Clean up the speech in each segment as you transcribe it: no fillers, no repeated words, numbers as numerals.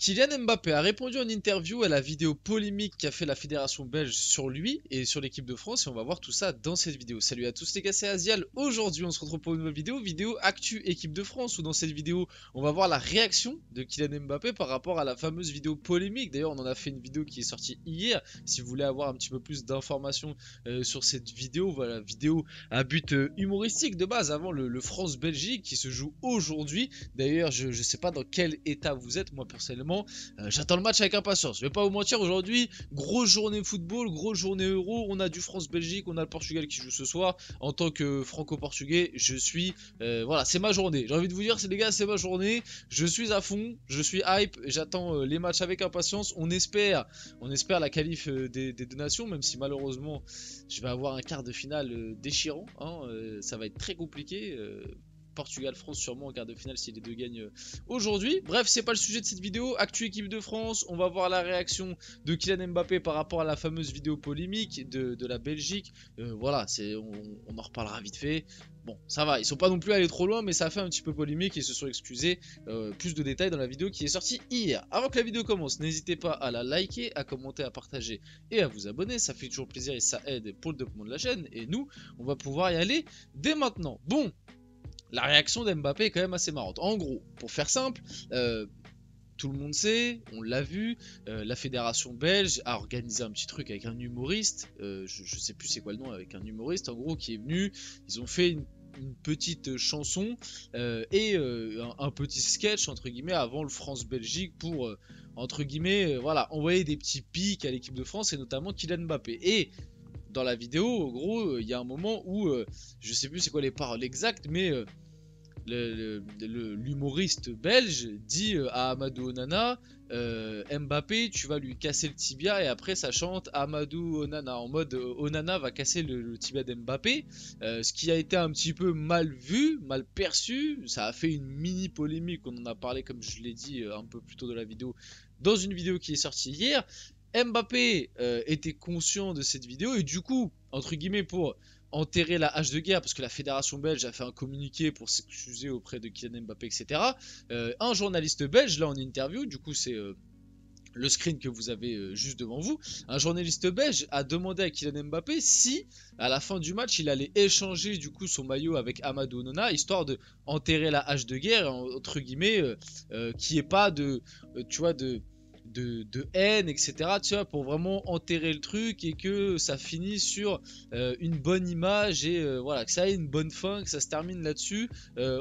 Kylian Mbappé a répondu en interview à la vidéo polémique qu'a fait la fédération belge sur lui et sur l'équipe de France et on va voir tout ça dans cette vidéo. Salut à tous les gars, c'est Azial. Aujourd'hui on se retrouve pour une nouvelle vidéo actu équipe de France où dans cette vidéo on va voir la réaction de Kylian Mbappé par rapport à la fameuse vidéo polémique. D'ailleurs on en a fait une vidéo qui est sortie hier. Si vous voulez avoir un petit peu plus d'informations sur cette vidéo, voilà, vidéo à but humoristique de base avant le France-Belgique qui se joue aujourd'hui. D'ailleurs je sais pas dans quel état vous êtes, moi personnellement. J'attends le match avec impatience. Je vais pas vous mentir, aujourd'hui, grosse journée football, grosse journée euro. On a du France-Belgique, on a le Portugal qui joue ce soir. En tant que franco-portugais, je suis. Voilà, c'est ma journée. J'ai envie de vous dire, les gars, c'est ma journée. Je suis à fond, je suis hype. J'attends les matchs avec impatience. On espère la qualif des deux nations, même si malheureusement, je vais avoir un quart de finale déchirant. Hein, ça va être très compliqué. Portugal-France sûrement en quart de finale si les deux gagnent aujourd'hui. Bref, c'est pas le sujet de cette vidéo. Actu équipe de France, on va voir la réaction de Kylian Mbappé par rapport à la fameuse vidéo polémique de la Belgique. Voilà, on en reparlera vite fait. Bon, ça va, ils sont pas non plus allés trop loin, mais ça a fait un petit peu polémique et ils se sont excusés. Plus de détails dans la vidéo qui est sortie hier. Avant que la vidéo commence, n'hésitez pas à la liker, à commenter, à partager et à vous abonner. Ça fait toujours plaisir et ça aide pour le développement de la chaîne. Et nous, on va pouvoir y aller dès maintenant. Bon. La réaction d'Mbappé est quand même assez marrante. En gros, pour faire simple, tout le monde sait, on l'a vu, la fédération belge a organisé un petit truc avec un humoriste, je sais plus c'est quoi le nom, avec un humoriste en gros qui est venu, ils ont fait une petite chanson et un petit sketch entre guillemets avant le France-Belgique pour entre guillemets voilà, envoyer des petits pics à l'équipe de France et notamment Kylian Mbappé. Et dans la vidéo, en gros, il y a un moment où, je sais plus c'est quoi les paroles exactes, mais l'humoriste belge dit à Amadou Onana, Mbappé, tu vas lui casser le tibia, et après ça chante Amadou Onana, en mode Onana va casser le tibia d'Mbappé, ce qui a été un petit peu mal vu, mal perçu, ça a fait une mini polémique, on en a parlé comme je l'ai dit un peu plus tôt dans la vidéo, dans une vidéo qui est sortie hier. Mbappé était conscient de cette vidéo et du coup, entre guillemets, pour enterrer la hache de guerre, parce que la fédération belge a fait un communiqué pour s'excuser auprès de Kylian Mbappé, etc. Un journaliste belge, là en interview, du coup c'est le screen que vous avez juste devant vous, un journaliste belge a demandé à Kylian Mbappé si, à la fin du match, il allait échanger du coup son maillot avec Amadou Onana, histoire de enterrer la hache de guerre, entre guillemets, qu'il n'y ait pas tu vois, de haine, etc. Tu vois, pour vraiment enterrer le truc et que ça finisse sur une bonne image et voilà, que ça ait une bonne fin, que ça se termine là-dessus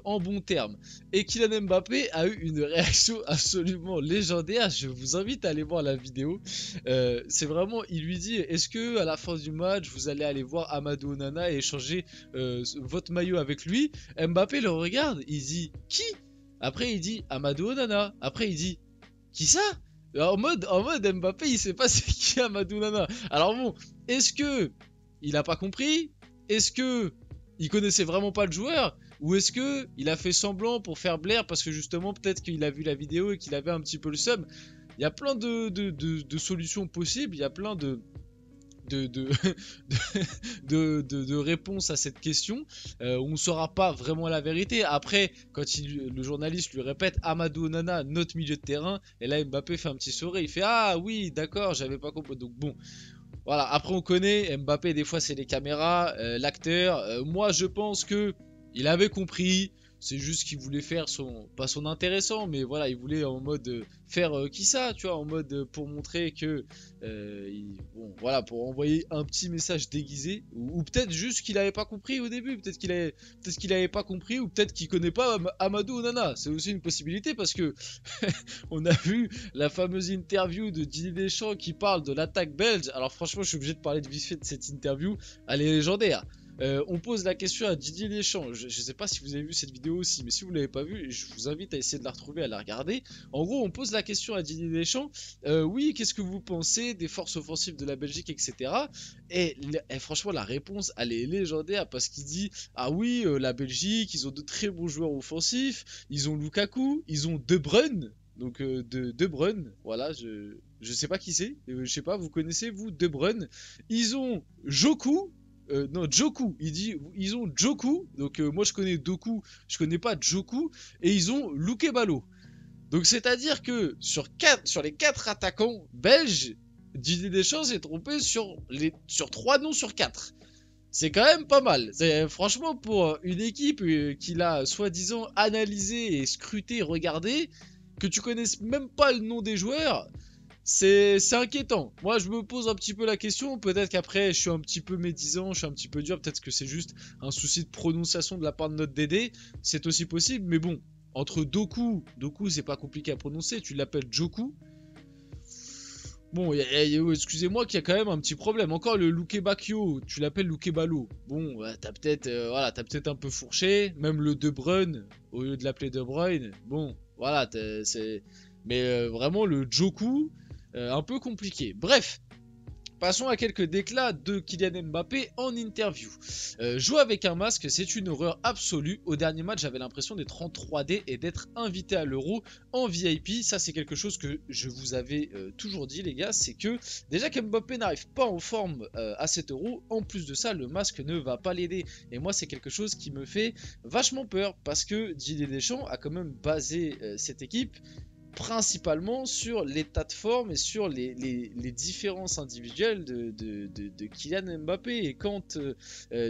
en bon terme. Et Kylian Mbappé a eu une réaction absolument légendaire. Je vous invite à aller voir la vidéo. C'est vraiment, il lui dit, est-ce que à la fin du match, vous allez aller voir Amadou Onana et échanger votre maillot avec lui? Mbappé le regarde, il dit, qui? Après il dit, Amadou Onana. Après il dit, qui ça? En mode Mbappé, il sait pas c'est qui Amadou Onana. Alors bon, est-ce que il a pas compris? Est-ce que il connaissait vraiment pas le joueur? Ou est-ce que il a fait semblant pour faire blaire parce que justement peut-être qu'il a vu la vidéo et qu'il avait un petit peu le seum? Il y a plein de solutions possibles, il y a plein de réponses à cette question. On ne saura pas vraiment la vérité. Après, quand le journaliste lui répète Amadou Onana, notre milieu de terrain, et là Mbappé fait un petit sourire, il fait ah oui, d'accord, j'avais pas compris. Donc bon. Voilà, après on connaît, Mbappé des fois c'est les caméras, l'acteur, moi je pense que il avait compris, c'est juste qu'il voulait faire pas son intéressant, mais voilà, il voulait en mode faire qui ça, tu vois, en mode pour montrer que, bon voilà, pour envoyer un petit message déguisé, ou peut-être juste qu'il avait pas compris au début, peut-être qu'il avait pas compris, ou peut-être qu'il connaît pas Amadou Onana, c'est aussi une possibilité parce que on a vu la fameuse interview de Didier Deschamps qui parle de l'attaque belge. Alors franchement, je suis obligé de parler de vite fait de cette interview. Elle est légendaire. On pose la question à Didier Deschamps. Je sais pas si vous avez vu cette vidéo aussi, mais si vous l'avez pas vue, je vous invite à essayer de la retrouver, à la regarder. En gros, on pose la question à Didier Deschamps. Oui, qu'est-ce que vous pensez des forces offensives de la Belgique, etc. Et franchement, la réponse, elle est légendaire parce qu'il dit ah oui, la Belgique, ils ont de très bons joueurs offensifs. Ils ont Lukaku, ils ont De Bruyne. Donc de Bruyne, voilà, je sais pas qui c'est, je sais pas, vous connaissez vous De Bruyne. Ils ont Joku, non Joku, il dit ils ont Joku, donc moi je connais Doku, je connais pas Joku, et ils ont Loukebalo. Donc c'est-à-dire que sur les 4 attaquants belges, Didier Deschamps s'est trompé sur 3 noms sur 4. C'est quand même pas mal. Franchement, pour une équipe qu'il a soi-disant analysé et scruté, regardé, que tu connaisses même pas le nom des joueurs, c'est inquiétant. Moi, je me pose un petit peu la question. Peut-être qu'après, je suis un petit peu médisant, je suis un petit peu dur. Peut-être que c'est juste un souci de prononciation de la part de notre Dédé. C'est aussi possible. Mais bon, entre Doku c'est pas compliqué à prononcer. Tu l'appelles Joku. Bon, excusez-moi qu'il y a quand même un petit problème. Encore le Lukebakio, tu l'appelles Lukebalo. Bon, t'as peut-être un peu fourché. Même le De Bruyne, au lieu de l'appeler De Bruyne. Bon, voilà, mais vraiment le Joku, un peu compliqué. Bref. Passons à quelques déclats de Kylian Mbappé en interview. Jouer avec un masque, c'est une horreur absolue. Au dernier match, j'avais l'impression d'être en 3D et d'être invité à l'Euro en VIP. Ça, c'est quelque chose que je vous avais toujours dit, les gars. C'est que déjà qu'Mbappé n'arrive pas en forme à cet Euro, en plus de ça, le masque ne va pas l'aider. Et moi, c'est quelque chose qui me fait vachement peur parce que Didier Deschamps a quand même basé cette équipe principalement sur l'état de forme et sur les différences individuelles de Kylian Mbappé. Et quand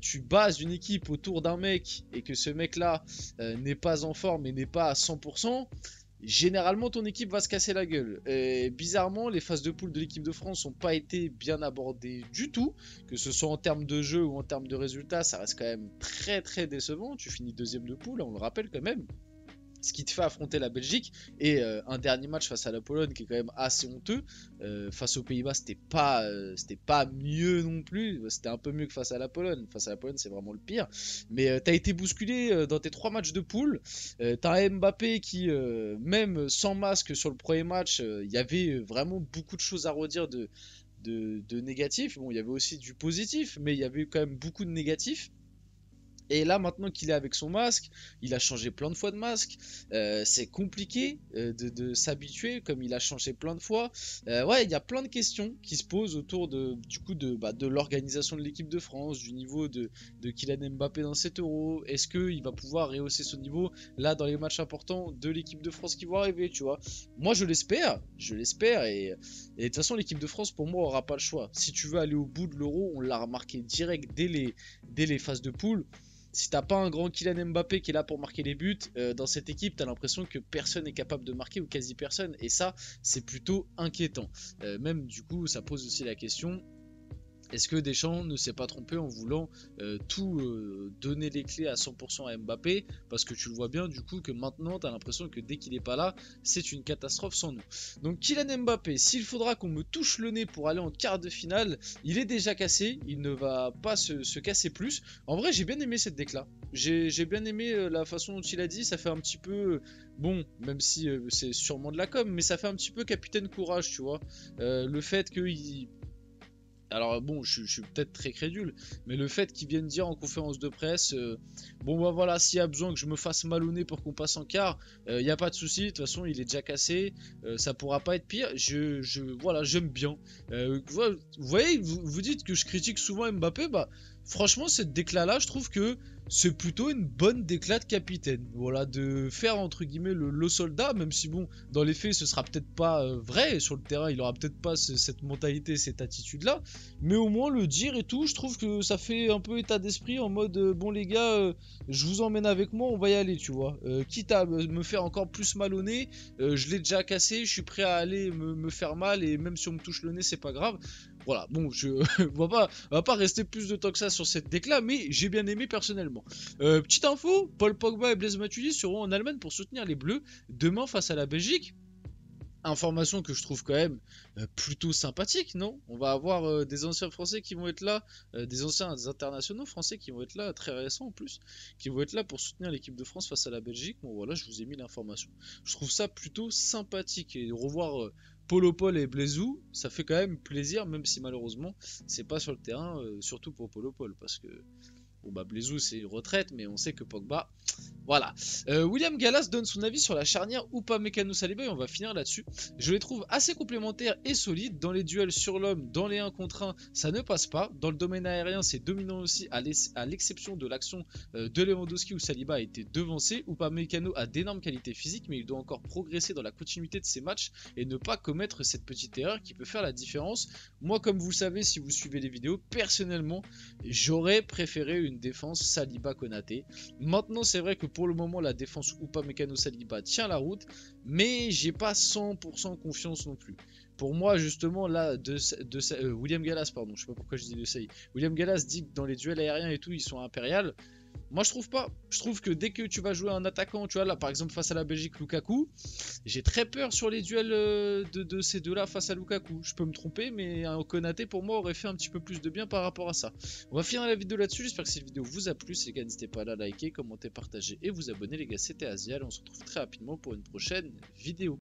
tu bases une équipe autour d'un mec et que ce mec là n'est pas en forme et n'est pas à 100%, généralement ton équipe va se casser la gueule. Et bizarrement, les phases de poule de l'équipe de France n'ont pas été bien abordées du tout, que ce soit en termes de jeu ou en termes de résultats. Ça reste quand même très très décevant. Tu finis deuxième de poule, on le rappelle quand même, ce qui te fait affronter la Belgique et un dernier match face à la Pologne qui est quand même assez honteux. Face aux Pays-Bas, c'était pas mieux non plus, c'était un peu mieux que face à la Pologne. Face à la Pologne, c'est vraiment le pire. Mais t'as été bousculé dans tes 3 matchs de poule. T'as un Mbappé qui, même sans masque sur le premier match, il y avait vraiment beaucoup de choses à redire de négatif. Bon, il y avait aussi du positif, mais il y avait quand même beaucoup de négatifs. Et là, maintenant qu'il est avec son masque, il a changé plein de fois de masque. C'est compliqué de s'habituer, comme il a changé plein de fois. Ouais, il y a plein de questions qui se posent autour de l'organisation de l'équipe de France, du niveau de Kylian Mbappé dans cet Euro. Est-ce qu'il va pouvoir rehausser son niveau là dans les matchs importants de l'équipe de France qui vont arriver, tu vois? Moi, je l'espère. Et de toute façon, l'équipe de France, pour moi, aura pas le choix. Si tu veux aller au bout de l'Euro, on l'a remarqué direct dès les phases de poule. Si t'as pas un grand Kylian Mbappé qui est là pour marquer les buts, dans cette équipe, t'as l'impression que personne n'est capable de marquer ou quasi personne. Et ça, c'est plutôt inquiétant. Même du coup, ça pose aussi la question. Est-ce que Deschamps ne s'est pas trompé en voulant tout donner les clés à 100% à Mbappé? Parce que tu le vois bien du coup que maintenant tu as l'impression que dès qu'il n'est pas là, c'est une catastrophe sans nous. Donc Kylian Mbappé, s'il faudra qu'on me touche le nez pour aller en quart de finale, il est déjà cassé, il ne va pas se casser plus. En vrai, j'ai bien aimé cette décla. J'ai bien aimé la façon dont il a dit, ça fait un petit peu... Bon, même si c'est sûrement de la com, mais ça fait un petit peu capitaine courage, tu vois. Le fait qu'il... Alors bon, je suis peut-être très crédule, mais le fait qu'ils viennent dire en conférence de presse, bon bah voilà, s'il y a besoin que je me fasse mal au nez pour qu'on passe en quart, il n'y a pas de souci, de toute façon il est déjà cassé, ça pourra pas être pire, voilà, j'aime bien. Vous voyez, vous dites que je critique souvent Mbappé, bah franchement cette déclat là, je trouve que c'est plutôt une bonne déclat de capitaine, voilà, de faire entre guillemets le soldat, même si bon, dans les faits ce sera peut-être pas vrai, sur le terrain il aura peut-être pas cette mentalité, cette attitude là, mais au moins le dire et tout, je trouve que ça fait un peu état d'esprit en mode bon les gars, je vous emmène avec moi, on va y aller, tu vois. Quitte à me faire encore plus mal au nez, je l'ai déjà cassé, je suis prêt à aller me faire mal et même si on me touche le nez, c'est pas grave. Voilà, bon, on va pas rester plus de temps que ça sur cette décla, mais j'ai bien aimé personnellement. Petite info, Paul Pogba et Blaise Matuidi seront en Allemagne pour soutenir les Bleus demain face à la Belgique. Information que je trouve quand même plutôt sympathique, non? On va avoir des anciens français qui vont être là, des internationaux français qui vont être là, très récents en plus, qui vont être là pour soutenir l'équipe de France face à la Belgique. Bon voilà, je vous ai mis l'information. Je trouve ça plutôt sympathique et revoir Polo Paul et Blaisou, ça fait quand même plaisir, même si malheureusement c'est pas sur le terrain, surtout pour Polo Paul, parce que Bon bah Blaisou c'est une retraite, mais on sait que Pogba, voilà. William Gallas donne son avis sur la charnière Upamecano Saliba et on va finir là-dessus. Je les trouve assez complémentaires et solides. Dans les duels sur l'homme, dans les 1 contre 1, ça ne passe pas. Dans le domaine aérien, c'est dominant aussi, à l'exception de l'action de Lewandowski où Saliba a été devancé. Upamecano a d'énormes qualités physiques, mais il doit encore progresser dans la continuité de ses matchs et ne pas commettre cette petite erreur qui peut faire la différence. Moi, comme vous le savez, si vous suivez les vidéos, personnellement, j'aurais préféré une défense Saliba-Konaté. Maintenant, c'est vrai que pour le moment, la défense Upamecano Saliba tient la route, mais j'ai pas 100% confiance non plus. Pour moi, justement, là, William Gallas, pardon, je sais pas pourquoi je dis de ça. William Gallas dit que dans les duels aériens et tout, ils sont impériales. Moi, je trouve pas. Je trouve que dès que tu vas jouer un attaquant, tu vois, là, par exemple, face à la Belgique, Lukaku, j'ai très peur sur les duels de ces deux-là face à Lukaku. Je peux me tromper, mais un Konaté, pour moi, aurait fait un petit peu plus de bien par rapport à ça. On va finir la vidéo là-dessus. J'espère que cette vidéo vous a plu. Si les gars, n'hésitez pas à la liker, commenter, partager et vous abonner. Les gars, c'était Azial. On se retrouve très rapidement pour une prochaine vidéo.